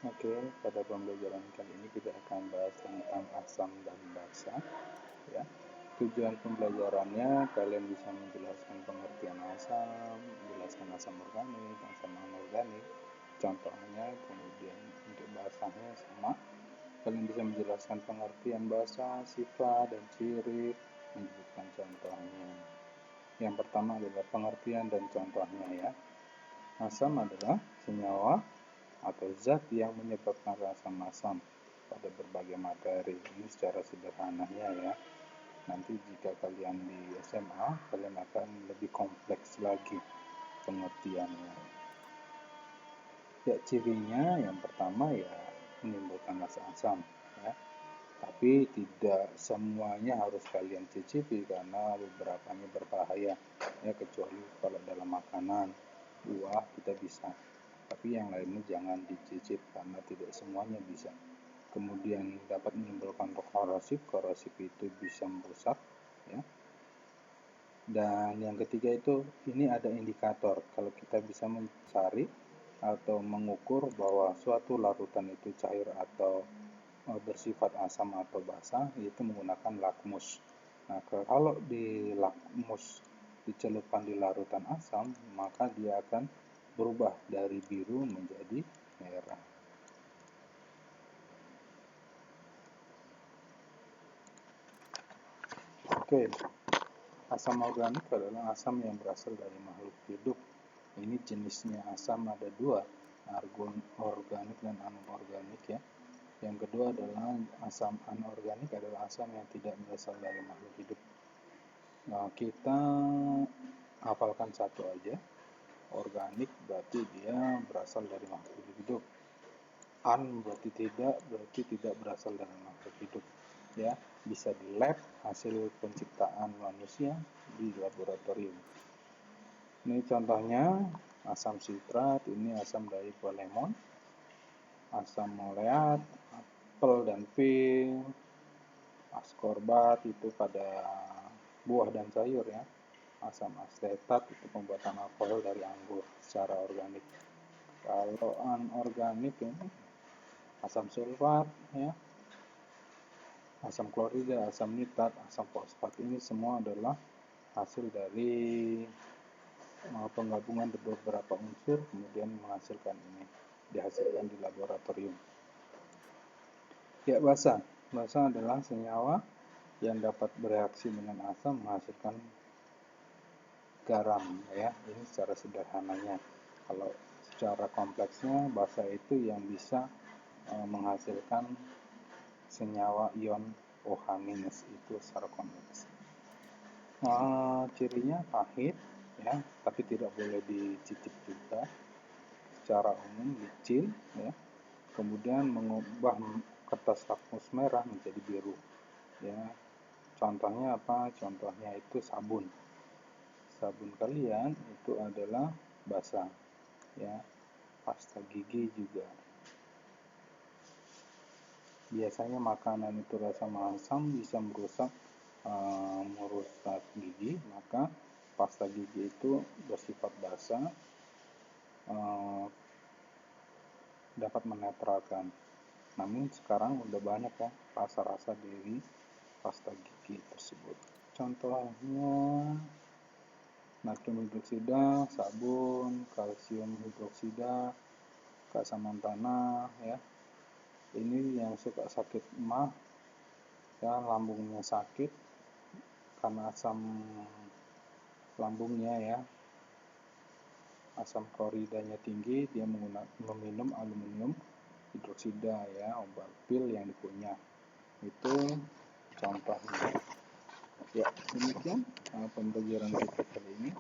Oke, pada pembelajaran kali ini kita akan bahas tentang asam dan basa. Ya, tujuan pembelajarannya kalian bisa menjelaskan pengertian asam, menjelaskan asam organik, asam anorganik, contohnya, kemudian untuk basanya sama. Kalian bisa menjelaskan pengertian basa, sifat dan ciri, menyebutkan contohnya. Yang pertama adalah pengertian dan contohnya ya. Asam adalah senyawa atau zat yang menyebabkan rasa masam pada berbagai materi. Ini secara sederhananya ya. Nanti jika kalian di SMA, kalian akan lebih kompleks lagi pengertiannya. Ya, cirinya yang pertama ya menimbulkan rasa asam ya. Tapi tidak semuanya harus kalian cicipi karena beberapanya berbahaya ya, kecuali kalau dalam makanan, buah kita bisa. Tapi yang lainnya jangan dicicip karena tidak semuanya bisa. Kemudian dapat menimbulkan korosif, korosif itu bisa merusak ya. Dan yang ketiga itu ini ada indikator kalau kita bisa mencari atau mengukur bahwa suatu larutan itu cair atau bersifat asam atau basa, itu menggunakan lakmus. Nah, kalau di lakmus dicelupkan di larutan asam, maka dia akan berubah dari biru menjadi merah. Oke, asam organik adalah asam yang berasal dari makhluk hidup. Ini jenisnya asam ada dua, organik dan anorganik ya. Yang kedua adalah asam anorganik adalah asam yang tidak berasal dari makhluk hidup. Nah, kita hafalkan satu aja. Organik berarti dia berasal dari makhluk hidup. Berarti tidak berasal dari makhluk hidup. Ya, bisa di lab, hasil penciptaan manusia di laboratorium. Ini contohnya asam sitrat, ini asam dari buah lemon, asam moleat, apel dan pil, askorbat itu pada buah dan sayur ya. Asam asetat itu pembuatan alkohol dari anggur secara organik. Kalau anorganik ini asam sulfat ya, asam klorida, asam nitrat, asam fosfat, ini semua adalah hasil dari penggabungan beberapa unsur kemudian menghasilkan ini, dihasilkan di laboratorium. Ya, basa adalah senyawa yang dapat bereaksi dengan asam menghasilkan garam ya. Ini secara sederhananya. Kalau secara kompleksnya, basa itu yang bisa menghasilkan senyawa ion OH- itu secara kompleks. Cirinya pahit ya, tapi tidak boleh dicicip juga. Secara umum licin ya. Kemudian mengubah kertas lakmus merah menjadi biru ya. Contohnya apa? Contohnya itu sabun. Sabun kalian itu adalah basa ya. Pasta gigi juga. Biasanya makanan itu rasa masam bisa merusak gigi, maka pasta gigi itu bersifat basa, dapat menetralkan. Namun sekarang udah banyak ya rasa-rasa dari pasta gigi tersebut. Contohnya natrium hidroksida, sabun, kalsium hidroksida, keasaman tanah ya. Ini yang suka sakit emah ya, lambungnya sakit karena asam lambungnya ya, asam kloridanya tinggi, dia meminum aluminium hidroksida ya, obat pil yang dikunyah. Itu contohnya. Ya, demikian pembelajaran kita kali ini.